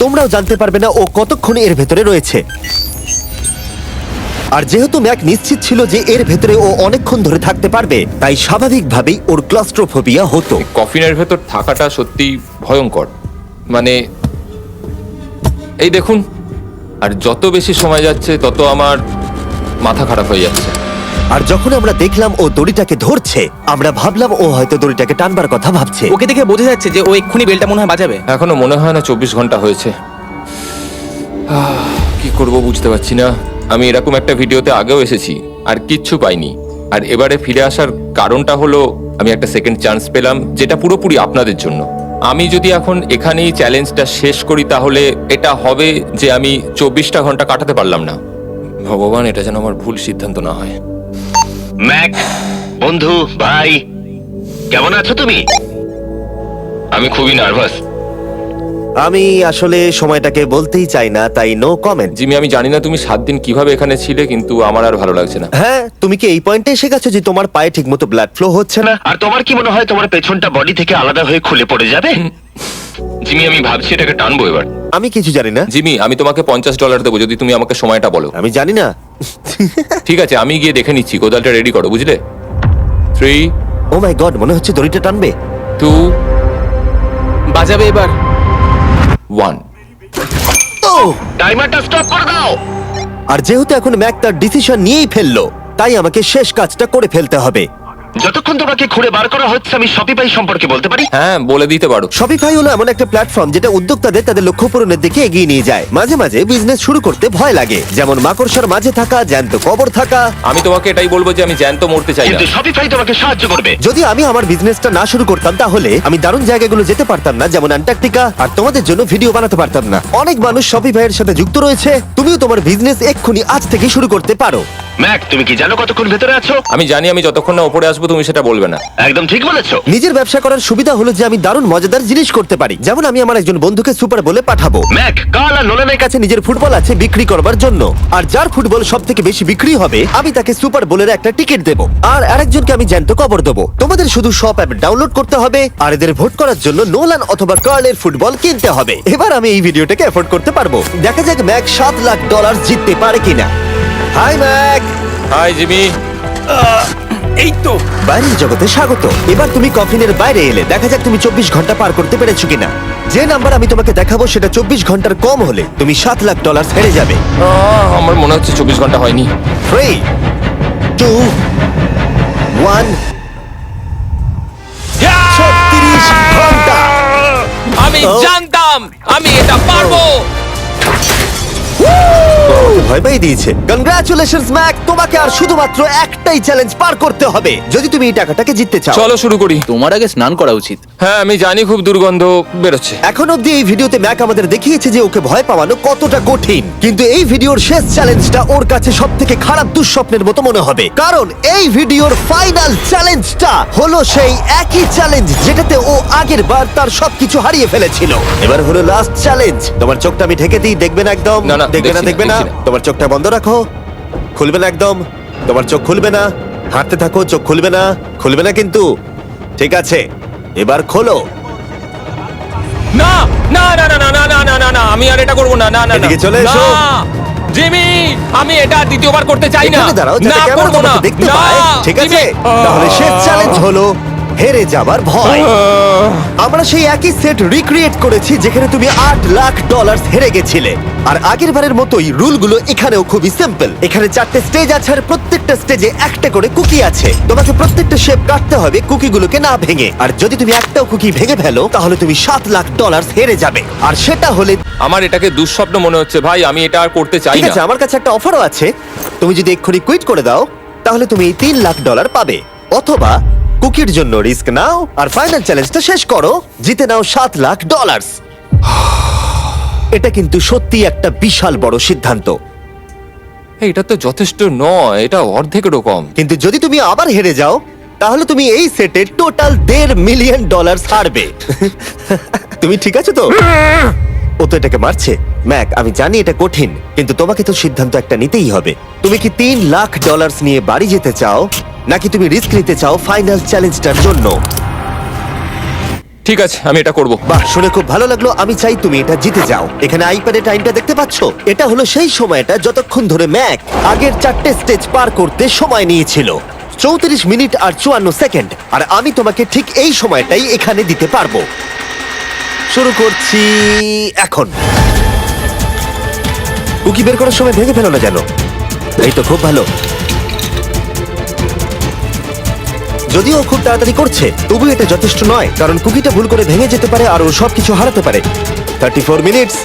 তোমরাও জানতে পারবে না ও কতক্ষণ এর ভেতরে রয়েছে। আর যেহেতু ম্যাক নিশ্চিত ছিল যে এর ভেতরে ও অনেকক্ষণ ধরে থাকতে পারবে, তাই স্বাভাবিকভাবেই ওর ক্লস্ট্রোফোবিয়া হতো। কফিনের ভেতর থাকাটা সত্যি ভয়ঙ্কর, মানে এই দেখুন। আর যত বেশি সময় যাচ্ছে তত আমার মাথা খারাপ হয়ে যাচ্ছে। আর যখন আমরা দেখলাম ও দড়িটাকে ধরছে, আমরা ভাবলাম ও হয়তো দড়িটাকে টানবার কথা ভাবছে। ওকে দেখে বোঝা যাচ্ছে যে ও এক্ষুনি বেলটা মনে হয় বাজাবে। এখনো মনে হয় না 24 ঘন্টা হয়েছে। কি করব বুঝতে পারছি না। আমি এরকম একটা ভিডিওতে আগেও এসেছি আর কিচ্ছু পাইনি। আর এবারে ফিরে আসার কারণটা হলো আমি একটা সেকেন্ড চান্স পেলাম, যেটা পুরোপুরি আপনাদের জন্য। আমি যদি এখন এখানেই চ্যালেঞ্জটা শেষ করি তাহলে এটা হবে যে আমি 24টা ঘন্টা কাটাতে পারলাম না। ভগবান, এটা যেন আমার ভুল সিদ্ধান্ত না হয়। ম্যাক, বন্ধু, ভাই, কেমন আছো তুমি? আমি খুবই নার্ভাস। আমি আসলে সময়টাকে বলতেই চাই না, তাই নো কমেন্ট। জিমি, আমি জানি না তুমি 7 দিন কিভাবে এখানে ছিলে, কিন্তু আমার আর ভালো লাগছে না। হ্যাঁ, তুমি কি এই পয়েন্টে এসে গেছো যে তোমার পায়ে ঠিকমতো ব্লাড ফ্লো হচ্ছে না? আর তোমার কি মনে হয় তোমার পেছনটা বডি থেকে আলাদা হয়ে খুলে পড়ে যাবে? জিমি, আমি ভাবছি এটাকে টানবো এবার। আমি কিছু জানি না। জিমি, আমি তোমাকে $50 দেবো যদি তুমি আমাকে সময়টা বলো। আমি জানি না। ঠিক আছে, আমি গিয়ে দেখে নিচ্ছি। কোদালটা রেডি করো, বুঝলে? 3, ও মাই গড, মনে হচ্ছে দড়িটা টানবে। 2, বাজাবে এবার। 1। ও! টাইমারটা স্টপ করে দাও। আর যেহেতু এখন ম্যাক তার ডিসিশন নিয়েই ফেললো, তাই আমাকে শেষ কাজটা করে ফেলতে হবে। যতক্ষণ তোমাকে খুঁড়ে বার করা হচ্ছে, আমি শপিফাই সম্পর্কে বলতে পারি। হ্যাঁ, বলে দিতে পারো। শপিফাই হলো এমন একটা প্ল্যাটফর্ম যেটা উদ্যোক্তাদের তাদের লক্ষ্য পূরণের দিকে এগিয়ে নিয়ে যায়। মাঝে মাঝে বিজনেস শুরু করতে ভয় লাগে, যেমন মাকড়সার মাঝে থাকা, জ্যান্ত কবর থাকা। আমি তোমাকে এটাই বলবো যে আমি জ্যান্ত মরতে চাই না। কিন্তু শপিফাই তোমাকে সাহায্য করবে। যদি আমি আমার বিজনেসটা না শুরু করতাম তাহলে আমি দারুণ জায়গাগুলো যেতে পারতাম না, যেমন অ্যান্টার্কটিকা, আর তোমাদের জন্য ভিডিও বানাতে পারতাম না। অনেক মানুষ শপিফাইয়ের সাথে যুক্ত রয়েছে। তুমিও তোমার বিজনেস এক্ষুনি আজ থেকে শুরু করতে পারো। ম্যাক, তুমি কি জানো কতক্ষণ ভেতরে আছো? আমি জানি, আমি যতক্ষণ না উপরে আসবো তুমি সেটা বলবে না। একদম ঠিক বলেছো। নিজের ব্যবসা করার সুবিধা হলো যে আমি দারুণ মজাদার জিনিস করতে পারি, যেমন আমি আমার একজন বন্ধুকে সুপার বলে পাঠাবো। ম্যাক, কাল আর নোলানের কাছে নিজের ফুটবল আছে বিক্রি করবার জন্য, আর যার ফুটবল সব থেকে বেশি বিক্রি হবে আমি তাকে সুপার বোলের একটা টিকিট দেবো, আর আরেকজনকে আমি জ্যান্ত কবর দেবো। তোমাদের শুধু শপ অ্যাপ ডাউনলোড করতে হবে আর এদের ভোট করার জন্য নোলান অথবা কার্লের ফুটবল কিনতে হবে। এবার আমি এই ভিডিওটাকে এফোর্ড করতে পারবো। দেখা যাক ম্যাক $7 লাখ জিততে পারে কিনা। Hi Mac. Hi Jimmy. এই তো বাইরের জগতে স্বাগত। এবার তুমি কফিনের বাইরে এলে, দেখা যাক তুমি 24 ঘন্টা পার করতে পেরেছো কিনা। যে নাম্বার আমি তোমাকে দেখাবো সেটা 24 ঘন্টার কম হলে তুমি $7 লাখ হেরে যাবে। আমার মনে হচ্ছে 24 ঘন্টা হয়নি। 3, 2, 1। 36 ঘন্টা। আমি ও। জানতাম আমি এটা পারবো। আমাকে ভয় পেয়ে দিয়েছে। কংগ্রাচুলেশনস ম্যাক, তোমাকে আর শুধুমাত্র একটাই চ্যালেঞ্জ পার করতে হবে যদি তুমি এই টাকাটাকে জিততে চাও। চলো শুরু করি। তোমার আগে স্নান করা উচিত। হ্যাঁ, আমি জানি খুব দুর্গন্ধ বেরোচ্ছে। এখন অব্দি এই ভিডিওতে ম্যাক আমাদের দেখিয়েছে যে ওকে ভয় পাওয়ানো কতটা কঠিন, কিন্তু এই ভিডিওর শেষ চ্যালেঞ্জটা ওর কাছে সব থেকে খারাপ দুঃস্বপ্নের মতো মনে হবে, কারণ এই ভিডিওর ফাইনাল চ্যালেঞ্জটা হলো সেই একই চ্যালেঞ্জ যেটাতে ও আগের বার তার সবকিছু হারিয়ে ফেলেছিল। এবার হলো লাস্ট চ্যালেঞ্জ। তোমার চোখটা আমি ঢেকে দিই, দেখবে না একদম। না, না, দেখবে না, দেখছি না, দেখবে না। দেখছি না। তোমার চোখটা বন্ধ রাখো, খুলবে না একদম। তোমার চোখ খুলবে না, হাঁটতে থাকো, চোখ খুলবে না, খুলবে না কিন্তু। ঠিক আছে, এবার খোলো। না না না না না না না না না না, আমি আর এটা করবো না। না না না। এদিকে চলে এসো। না, জিমি, আমি এটা দ্বিতীয়বার করতে চাই না। এখানে দাঁড়াও যাতে না, ক্যামেরা করবো না। তোমাকে দেখতে না, পায়। ঠিক আছে, জিমি। তাহলে শেষ চ্যালেঞ্জ হলো হেরে যাবার ভয়। আমরা সেই একই সেট রিক্রিয়েট করেছি যেখানে তুমি $8 লাখ হেরে গেছিলে। আর আগের বারের মতোই রুলগুলো এখানেও খুবই সিম্পল। এখানে 4টে স্টেজ আছে আর প্রত্যেকটা স্টেজে একটা করে কুকি আছে। তোমাকে প্রত্যেকটা শেপ কাটতে হবে কুকিগুলোকে না ভেঙে, আর যদি তুমি একটাও কুকি ভেঙে ফেলো তাহলে তুমি $7 লাখ হেরে যাবে। আর সেটা হলে আমার এটাকে দুঃস্বপ্ন মনে হচ্ছে ভাই, আমি এটা আর করতে চাই ঠিক না। আছে, আমার কাছে একটা অফারও আছে। তুমি যদি এক্ষুনি কুইট করে দাও তাহলে তুমি এই $3 লাখ পাবে, অথবা কুকির জন্য রিস্ক নাও আর ফাইনাল চ্যালেঞ্জটা শেষ করো, জিতে নাও $7 লাখ। এটা কিন্তু সত্যি একটা বিশাল বড় সিদ্ধান্ত, এটা তো যথেষ্ট নয়, এটা অর্ধেকেরও কম। কিন্তু যদি তুমি আবার হেরে যাও তাহলে তুমি এই সেটে টোটাল $1.5 মিলিয়ন হারবে। তুমি ঠিক আছো তো? ও তো এটাকে মারছে। ম্যাক, আমি জানি এটা কঠিন, কিন্তু তোমাকে তো সিদ্ধান্ত একটা নিতেই হবে। তুমি কি $3 লাখ নিয়ে বাড়ি যেতে চাও, নাকি তুমি রিস্ক নিতে চাও ফাইনাল চ্যালেঞ্জটার জন্য? ঠিক আছে, আমি এটা করব। বাহ, শুনে খুব ভালো লাগলো। আমি চাই তুমি এটা জিতে যাও। এখানে আইপ্যাডে টাইমটা দেখতে পাচ্ছো? এটা হলো সেই সময়টা যতক্ষণ ধরে ম্যাক আগের 4টে স্টেজ পার করতে সময় নিয়েছিল। 34 মিনিট আর 54 সেকেন্ড। আর আমি তোমাকে ঠিক এই সময়টাই এখানে দিতে পারবো। শুরু করছি এখন। কুকি বের করার সময় ভেঙে ফেলো না যেন। এই তো, খুব ভালো। যদিও ও খুব তাড়াতাড়ি করছে, তবু এটা যথেষ্ট নয়, কারণ কুকিটা ভুল করে ভেঙে যেতে পারে আর ও সবকিছু হারাতে পারে। 34 মিনিটস।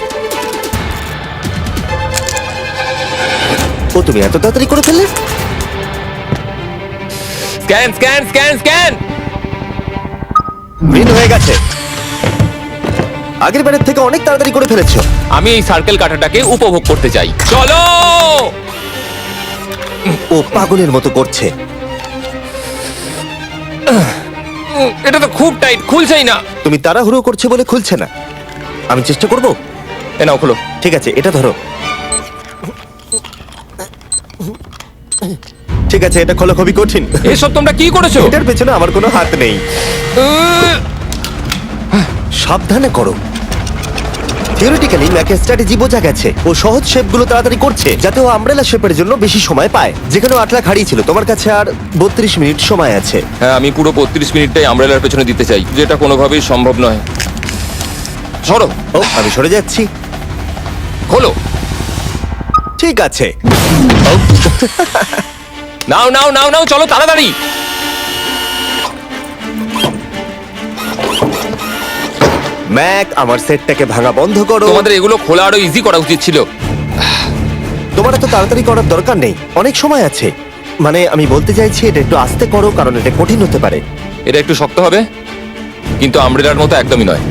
ও, তুমি এত তাড়াতাড়ি করে ফেললে? Scan scan scan scan. Green হয়ে গেছে। আগের বারের থেকে অনেক তাড়াতাড়ি করে ফেলেছো। আমি এই সার্কেল কাটাটাকে উপভোগ করতে চাই। চলো। ও পাগলের মতো করছে। এটা তো খুব টাইট, খুলছেই না। তুমি তাড়াহুড়ো করছে বলে খুলছে না। আমি চেষ্টা করব। এ নাও, খোলো। ঠিক আছে, এটা ধরো। ঠিক আছে, এটা খোলা খুবই কঠিন। এসব তোমরা কি করেছো? এটার পেছনে আমার কোনো হাত নেই। সাবধানে করো। থিওরিটিক্যালি ম্যাকের স্ট্র্যাটেজি বোঝা গেছে। ও সহজ শেপগুলো তাড়াতাড়ি করছে যাতে ও আমব্রেলা শেপের জন্য বেশি সময় পায়। যেখানে 8 লাখ হারিয়েছিল, তোমার কাছে আর 32 মিনিট সময় আছে। হ্যাঁ, আমি পুরো 32 মিনিটটাই আমব্রেলার পেছনে দিতে চাই, যেটা কোনোভাবেই সম্ভব নয়। সরো। ও, আমি সরে যাচ্ছি। খোলো। ঠিক আছে। ও, নাও নাও নাও নাও, চলো তাড়াতাড়ি। ম্যাক, আমার সেটটাকে ভাঙা বন্ধ করো। তোমাদের এগুলো খোলা আরো ইজি করা উচিত ছিল। তোমার এত তাড়াতাড়ি করার দরকার নেই, অনেক সময় আছে। মানে আমি বলতে চাইছি এটা একটু আস্তে করো, কারণ এটা কঠিন হতে পারে। এটা একটু শক্ত হবে, কিন্তু আমব্রেলার মতো একদমই নয়।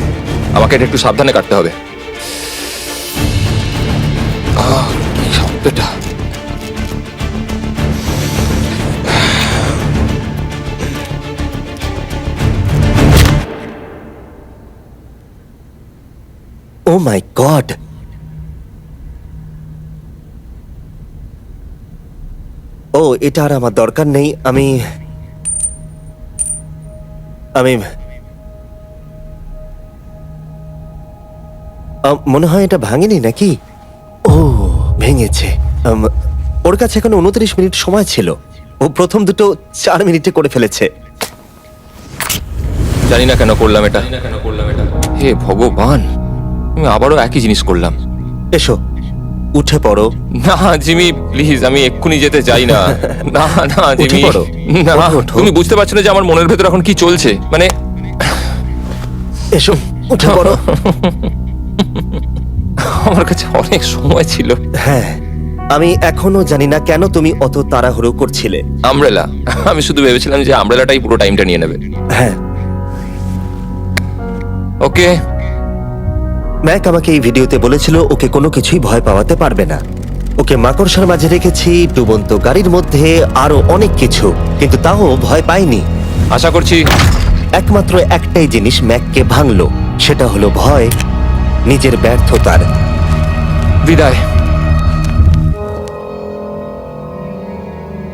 আমাকে এটা একটু সাবধানে কাটতে হবে। কি শক্তটা। ও মাই গড। ও, এটা আর আমার দরকার নেই। আমি মনে হয় এটা ভাঙেনি নাকি? ও, ভেঙেছে। ওর কাছে এখন 29 মিনিট সময় ছিল। ও প্রথম দুটো 4 মিনিটে করে ফেলেছে। জানি না কেন করলাম এটা। হে ভগবান, আমি আবারও একই জিনিস করলাম। এসো, উঠে পড়ো। না জিমি, প্লিজ, আমি এক্ষুনি যেতে চাই না। না না উঠে জিমি, পড়ো। না। ওঠো। তুমি বুঝতে পারছো না যে আমার মনের ভেতর এখন কি চলছে? মানে এসো, উঠে পড়ো। আমার কাছে অনেক সময় ছিল। হ্যাঁ, আমি এখনো জানি না কেন তুমি অত তাড়াহুড়ো করছিলে। আমব্রেলা, আমি শুধু ভেবেছিলাম যে আমব্রেলাটাই পুরো টাইমটা নিয়ে নেবে। হ্যাঁ, ওকে। ম্যাক আমাকে এই ভিডিওতে বলেছিল ওকে কোনো কিছুই ভয় পাওয়াতে পারবে না। ওকে মাকড়সার মাঝে রেখেছি, ডুবন্ত গাড়ির মধ্যে, আরো অনেক কিছু, কিন্তু তাও ভয় পাইনি। আশা করছি একমাত্র একটাই জিনিস ম্যাককে ভাঙলো, সেটা হলো ভয়, নিজের ব্যর্থতার। বিদায়।